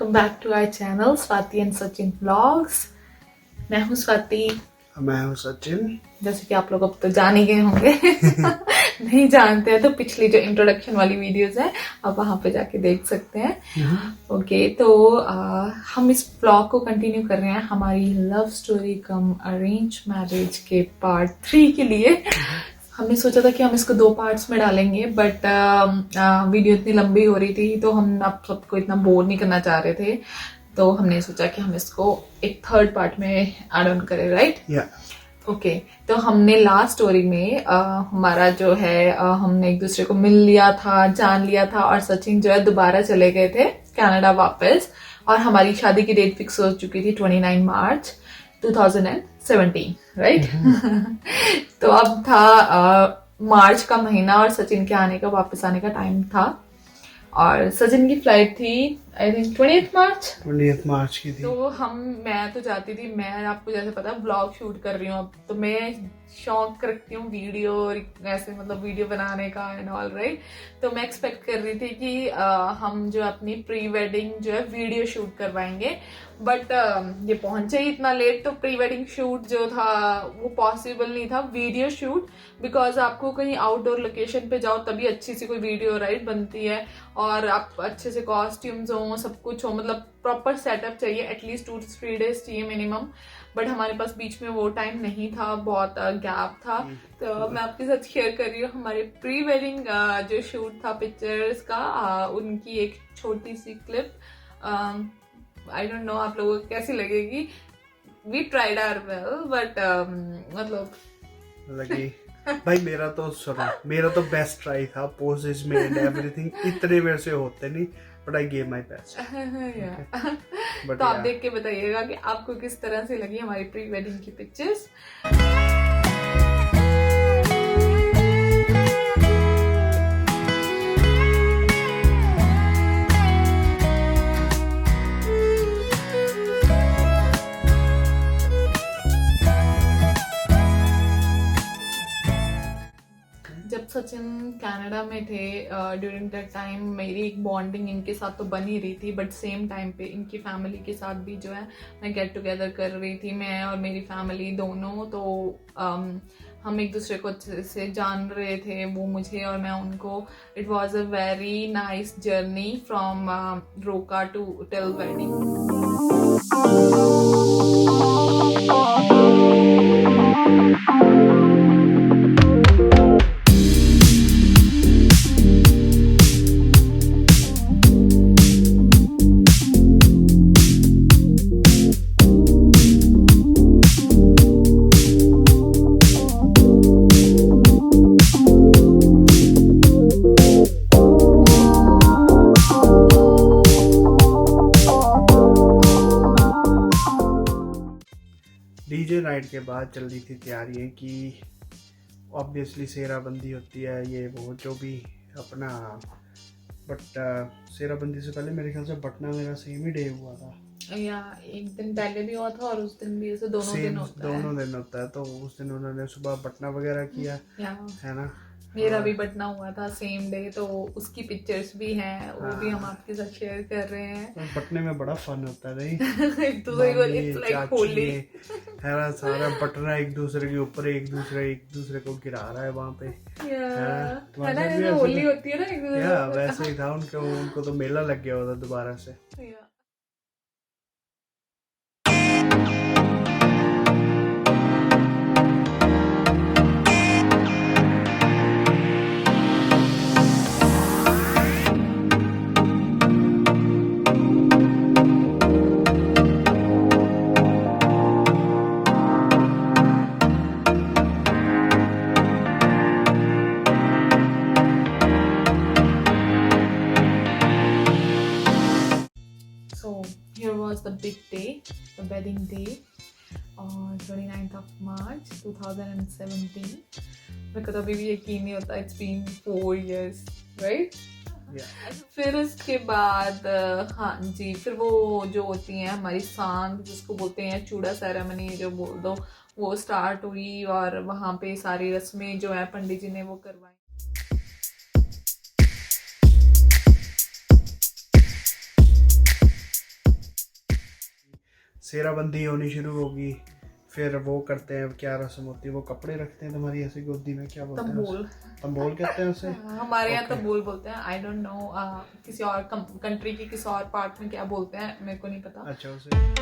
Welcome back to our channel Swati and Sachin vlogs. मैं हूँ स्वाति। मैं हूँ सचिन। जैसे कि आप लोग अब तो जान ही गए होंगे नहीं जानते हैं तो पिछली जो इंट्रोडक्शन वाली वीडियोस है आप वहाँ पे जाके देख सकते हैं। ओके, तो हम इस व्लॉग को कंटिन्यू कर रहे हैं हमारी लव स्टोरी कम अरेंज मैरिज के पार्ट 3 के लिए। हमने सोचा था कि हम इसको 2 पार्ट्स में डालेंगे, बट वीडियो इतनी लंबी हो रही थी तो हम आप सबको इतना बोर नहीं करना चाह रहे थे, तो हमने सोचा कि हम इसको एक 3rd पार्ट में ऐड ऑन करें, राइट? ओके, तो हमने लास्ट स्टोरी में हमारा जो है हमने एक दूसरे को मिल लिया था, जान लिया था, और सचिन जो है दोबारा चले गए थे कनाडा वापस, और हमारी शादी की डेट फिक्स हो चुकी थी 29 मार्च 2017, राइट? तो अब था मार्च का महीना और सचिन के आने का, वापस आने का टाइम था, और सचिन की फ्लाइट थी आई थिंक 20th मार्च की थी। तो मैं तो जाती थी, मैं आपको जैसे पता है ब्लॉग शूट कर रही हूँ अब, तो मैं शौक रखती हूँ वीडियो ऐसे मतलब वीडियो बनाने का एंड ऑल, राइट? तो मैं एक्सपेक्ट कर रही थी कि हम जो अपनी प्री वेडिंग जो है वीडियो शूट करवाएंगे, बट ये पहुंचे ही इतना लेट, तो प्री वेडिंग शूट जो था वो पॉसिबल नहीं था, वीडियो शूट, बिकॉज आपको कहीं आउटडोर लोकेशन पे जाओ तभी अच्छी सी कोई वीडियो राइट बनती है, और आप अच्छे से कॉस्ट्यूम्स हो, सब कुछ हो, मतलब प्रॉपर सेटअप चाहिए, एटलीस्ट 2 to 3 days चाहिए मिनिमम। बट हमारे पास बीच में वो टाइम नहीं था, बहुत गैप था। तो मैं आपके साथ शेयर कर रही हूँ हमारे प्री वेडिंग जो शूट था पिक्चर्स का, उनकी एक छोटी सी क्लिप। आई डोंट नो आप लोगों को कैसी लगेगी। We tried our well, but मतलब लगी भाई मेरा तो बेस्ट ट्राई था, पोजेस में एंड एवरीथिंग इतने मेरे से होते नहीं, but I gave my best. तो आप देख के बताइएगा कि आपको किस तरह से लगी हमारी प्री वेडिंग की पिक्चर्स। जब सचिन कनाडा में थे ड्यूरिंग दैट टाइम मेरी एक बॉन्डिंग इनके साथ तो बन ही रही थी, बट सेम टाइम पे इनकी फैमिली के साथ भी जो है मैं गेट टुगेदर कर रही थी, मैं और मेरी फैमिली दोनों। तो हम एक दूसरे को अच्छे से जान रहे थे, वो मुझे और मैं उनको। It was a very nice journey from roka to till wedding. DJ night के बाद चल रही थी तैयारियां कि ऑब्वियसली सेराबंदी होती है, ये वो जो भी अपना, बट सेराबंदी से पहले मेरे ख्याल से बटना मेरा सेम ही डे हुआ था, या एक दिन पहले भी हुआ था और उस दिन भी, ऐसे दोनों दिन होता है। तो उस दिन उन्होंने सुबह बटना वगैरह किया, है ना? मेरा भी बटना हुआ था सेम डे, तो उसकी पिक्चर्स भी हैं, वो भी हम आपके साथ शेयर कर रहे हैं। तो बटने में बड़ा फन होता है नहीं एक दूसरे को लाइक होली है ना, सारा बटना एक दूसरे के ऊपर एक दूसरे को गिरा रहा है वहाँ पे, है ना, होली होती है ना एक दूसरे। वैसे ही था उनको तो मेला लग गया होता दोबारा से। Here was the big day, the wedding day on 29th of March 2017. मेरे को तो अभी भी यकीन नहीं होता, it's been 4 years, right? फिर उसके बाद हाँ जी, फिर वो जो होती हैं हमारी सांग जिसको बोलते हैं चूड़ा सेरेमनी जो बोल दो, वो स्टार्ट हुई, और वहाँ पे सारी रस्में जो है पंडित जी ने वो करवाई। सेराबंदी होनी शुरू होगी, फिर वो करते हैं, क्या रस्म होती है, वो कपड़े रखते हैं तुम्हारी ऐसी गोदी में, क्या बोलते हैं? तंबूल। तंबोल कहते हैं उसे। हमारे यहाँ Okay. तंबूल बोलते हैं। आई डोंट नो किसी और कंट्री की किसी और पार्ट में क्या बोलते हैं, मेरे को नहीं पता। अच्छा, उसे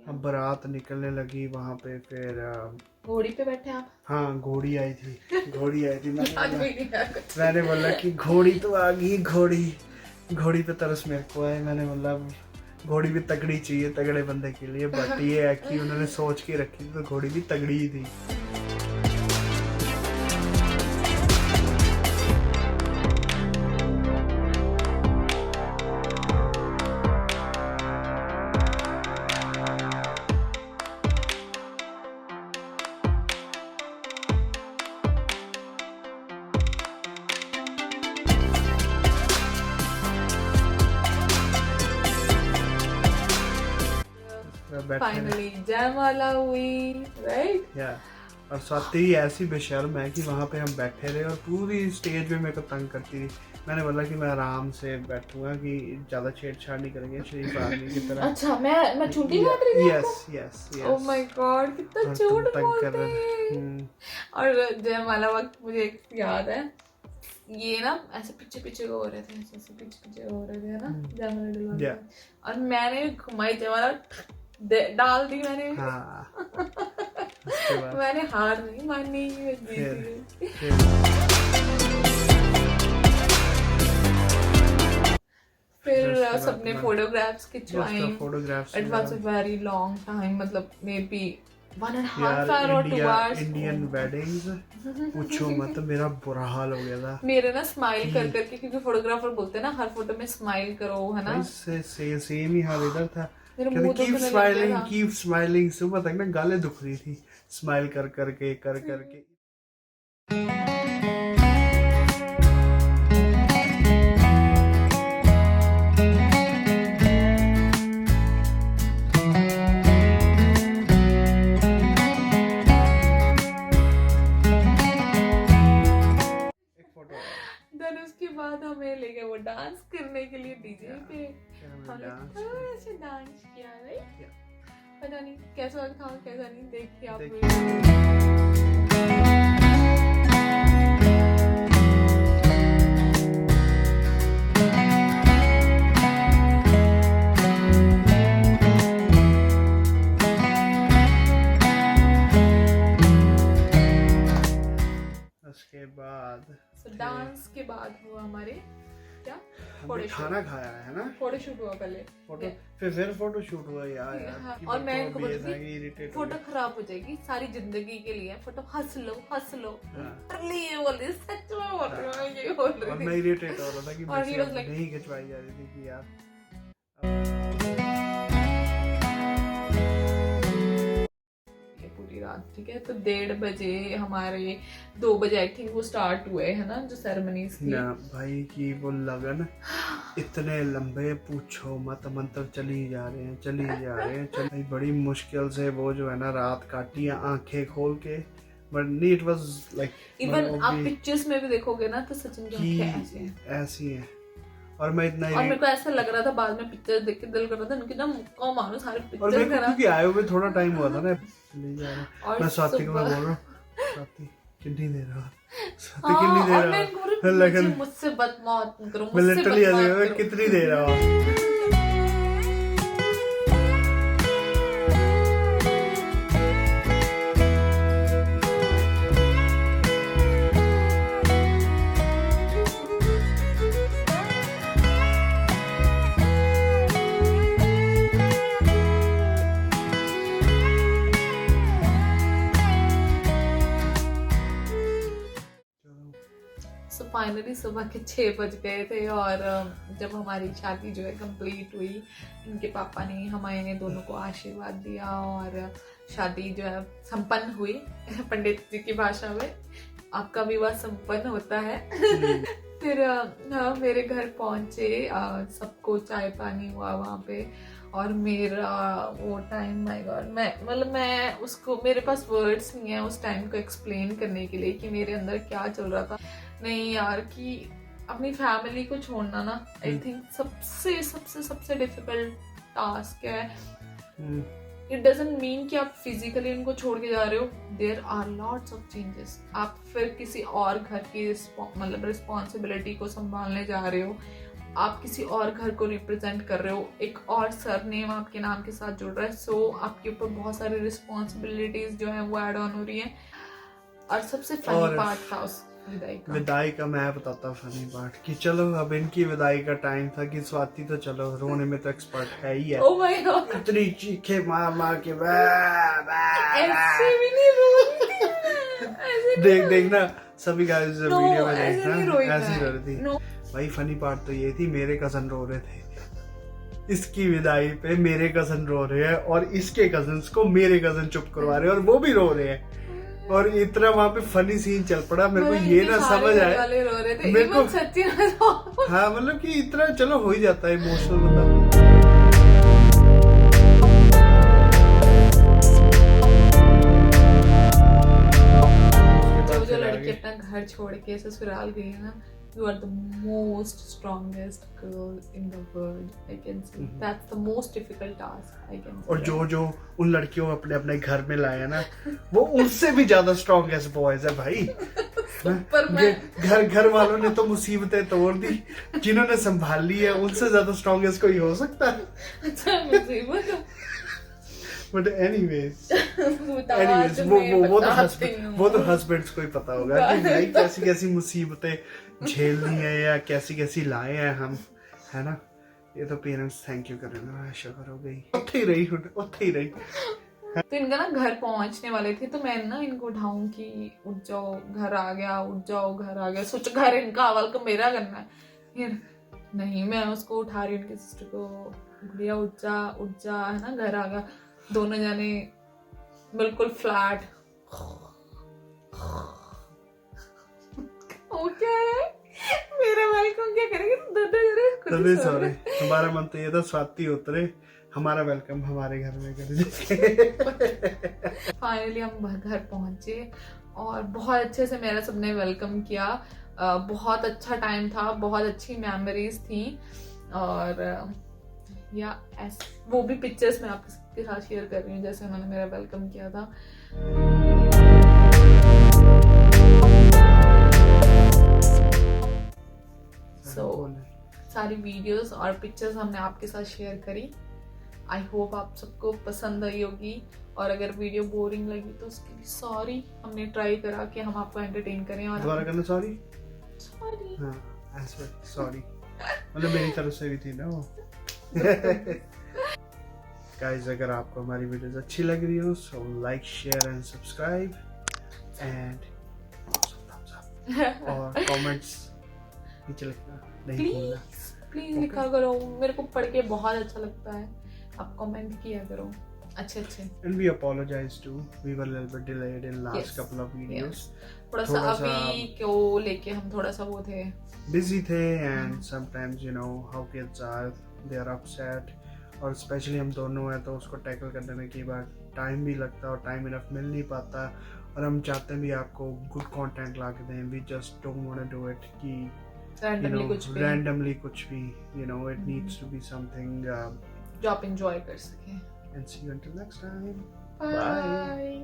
अब बारात निकलने लगी वहां पे, फिर घोड़ी पे बैठे आप? हाँ, घोड़ी आई थी। आज भी नहीं आया कुछ। मैंने बोला कि घोड़ी तो आ गई, घोड़ी पे तरस मेरे को आए। मैंने बोला घोड़ी भी तगड़ी चाहिए तगड़े बंदे के लिए, बट ये है कि उन्होंने सोच के रखी थी तो घोड़ी भी तगड़ी ही थी। बैठे फाइनली जयमाला हुई, राइट? या और स्वाति ऐसी बेशर्म है कि वहाँ पे हम बैठे रहे और पूरी स्टेज पे मेरे को तंग करती थी। मैंने बोला कि मैं आराम से बैठूंगा, कि ज्यादा छेड़छाड़ नहीं करेंगे शरीफ आदमी की तरह। अच्छा, मैं चूंटी काट रही थी आपको? यस ओह माय गॉड, कितना और झूठ तुम तंग बोलते कर रहे हैं। और जयमाला वक्त मुझे एक याद है, ये ना ऐसे पीछे पीछे हो रहे थे, ऐसे पीछे पीछे हो रहे थे ना जयमाला डलवाने Yeah. में। और मैंने घुमाई जयमाला डाल दी मैंने। हाँ। उसके बाद मैंने हार नहीं मानी, मैं जीत गई। फिर फिर उसके बाद सबने मैं- फोटोग्राफ्स खिंचवाई। Photographs it was a very long time, मतलब may be 1.5 hour or 2 hours। Indian weddings पूछो मत, मेरा बुरा हाल हो गया था। मेरे ना स्माइल कर करके, क्योंकि फोटोग्राफर बोलते हैं ना हर फोटो में स्माइल करो, है ना? सेम ही हाल इधर था। मेरा कहते मुंह कीप दुखने लग स्माइलिंग, गया था। Keep smiling. सुबह तक ना गालें दुख रही थी स्माइल कर करके। एक फोटो देन उसके बाद हमें ले गए वो डांस करने के लिए डीजे पे। हमने डांस थोड़ा सा डांस किया, राइट? पता नहीं कैसा था, कैसा नहीं, देखिए आप। देखिए। उसके बाद डांस के बाद हुआ हमारे क्या हमने खाना खाया है ना, फोटो शूट हुआ पहले। फोटो फिर फोटो शूट हुआ यार। हाँ, कि और मेरे मैं को इनको भी बोलती ऐसा थी, irritate हो फोटो गया। खराब हो जाएगी सारी जिंदगी के लिए, फोटो हंस लो हंस लो। हाँ। ये बोल रही, सच में बोल रही हूँ, मैं ये बोल और रही मैं थी। इरिटेट हो रहा था कि और मेरे he से was like- नहीं खिंचवाई जा रही थी कि यार ये पूरी रात, ठीक है? तो 1:30 बजे हमारे 2 बजे आई थिंक वो स्टार्ट हुए, है ना, जो सेरेमनीज थी। ना भाई की वो लगन इतने लंबे पूछो मत, मंत्र चली जा रहे हैं चली बड़ी मुश्किल से वो जो है ना रात काटी है आंखें खोल के। बट नहीं, इट वाज लाइक इवन आप पिक्चर्स में भी देखोगे ना तो सचिन की आंखें ऐसे हैं। ऐसी है। और मैं इतना और मेरे को ऐसा लग रहा था बाद में पिक्चर देख के दिल कर रहा था उनकी ना मुक्का मारो सारे और पिक्चर मेरे को करा। क्योंकि आए हुए थोड़ा टाइम हुआ था ना, चली जा रहा और मैं स्वाति को मैं सुबह- बोल रहा हूँ स्वाति कितनी देर रहा स्वाति हाँ, कितनी देर और रहा मैं इनको बोल रही हूँ, लेकिन मुझे- मुझसे बदमात करो, मैं मुझसे लिटरली बदमात ऐसे करो। कितनी देर रहा। सो फाइनली सुबह के 6 बज गए थे और जब हमारी शादी जो है कंप्लीट हुई, इनके पापा ने हमारे दोनों को आशीर्वाद दिया और शादी जो है संपन्न हुई। पंडित जी की भाषा में आपका विवाह संपन्न होता है। फिर मेरे घर पहुंचे, सबको चाय पानी हुआ वहाँ पे और मेरा वो टाइम, माय गॉड, मैं उसको, मेरे पास वर्ड्स नहीं है उस टाइम को एक्सप्लेन करने के लिए कि मेरे अंदर क्या चल रहा था। नहीं यार, कि अपनी फैमिली को छोड़ना ना, आई थिंक सबसे सबसे सबसे डिफिकल्ट टास्क है। इट डजंट मीन कि आप फिजिकली उनको छोड़ के जा रहे हो, there are lots of changes. आप फिर किसी और घर की मतलब रिस्पॉन्सिबिलिटी को संभालने जा रहे हो, आप किसी और घर को रिप्रेजेंट कर रहे हो, एक और सरनेम आपके नाम के साथ जुड़ रहा है, सो आपके ऊपर बहुत सारी रिस्पॉन्सिबिलिटीज जो है वो ऐड ऑन हो रही है। और सबसे फनी पार्ट था उस विदाई का मैं बताता हूँ फनी पार्ट कि चलो अब इनकी विदाई का टाइम था कि स्वाति तो चलो रोने में तो एक्सपर्ट है ही है। ओह माय गॉड, इतनी चीखे मार मार के ऐसे भी नहीं रोई, देखना सभी गाइस वीडियो में देखना ऐसी रो रही थी। No. भाई फनी पार्ट तो ये थी, मेरे कजन रो रहे थे इसकी विदाई पे, मेरे कजन रो रहे हैं और इसके कजन्स को मेरे कजन चुप करवा रहे हैं और वो भी रो रहे हैं और इतना वहां पे फनी सीन चल पड़ा। मेरे को ये ना समझ आया, मेरे को सच्ची हाँ मतलब कि इतना चलो हो ही जाता है इमोशनल बंदा। जो लड़की अपना घर छोड़ के ससुराल गई है ना, you are the most strongest girl in the world, I can say. That's the most difficult task, I can say. और जो उन लड़कियों को अपने अपने घर में लाया ना, वो उनसे भी ज्यादा स्ट्रॉन्गेस्ट बॉयज है भाई। घर वालों ने तो मुसीबतें तोड़ दी, जिन्होंने संभाल ली है उनसे ज्यादा स्ट्रॉन्गेस्ट कोई हो सकता है? अच्छा मुसीबत। बट एनीवेज वो तो हस्बैंड्स को ही पता होगा कि भाई कैसी कैसी मुसीबतें झेलनी है या कैसी कैसी लाए हैं हम, है ना। ये तो पेरेंट्स थैंक यू करें ना, शुक्र हो गई, उत्थे ही रही। तो इनका ना घर पहुंचने वाले थे, तो मैं ना इनको उठाऊं कि उठ जाओ घर आ गया, उठ जाओ घर आ गया, सोचो घर इनका वेलकम मेरा करना है। फिर नहीं, मैं उसको उठा रही हूँ, उनकी सिस्टर को, गुड़िया उठ जा है ना, घर आ गया। दोनों जाने बिल्कुल फ्लैट। ओके मेरा वेलकम क्या करेंगे? तभी सॉरी, हमारा मन तो ये था स्वाति उतरे, हमारा वेलकम हमारे घर में कर। फाइनली हम घर पहुंचे और बहुत अच्छे से मेरा सबने वेलकम किया। बहुत अच्छा टाइम था, बहुत अच्छी मेमोरीज थी और या वो भी पिक्चर्स मैं आपके साथ शेयर कर रही हूँ जैसे उन्होंने मेरा वेलकम किया था। सारी वीडियोस और पिक्चर्स हमने आपके साथ शेयर करी। आई होप आप सबको पसंद आई होगी और अगर वीडियो बोरिंग लगी तो उसके लिए सॉरी। हमने ट्राई करा कि हम आपको एंटरटेन करें और दोबारा करना सॉरी मतलब मेरी तरफ से भी थी ना वो। गाइस अगर आपको हमारी वीडियोस अच्छी लग रही हो so like share and subscribe and और कमेंट्स नीचे लिखना नहीं भूलना प्लीज। लिखा करो, मेरे को पढ़ के बहुत अच्छा लगता है। आप कमेंट किया करो अच्छे। And we apologize too. We were a little bit delayed in last couple of videos. थोड़ा सा अभी क्यों लेके हम थोड़ा सा वो थे, busy थे and sometimes you know how kids are, they are upset और स्पेशली हम दोनों हैं तो उसको टैकल करने में कई बार टाइम भी लगता है और टाइम इनफ मिल नहीं पाता और हम चाहते हैं भी आपको गुड कंटेंट ला के दें। We just don't want to do it कि randomly कुछ भी you know it needs to be something जो आप enjoy कर सकें। and see you until next time. Bye.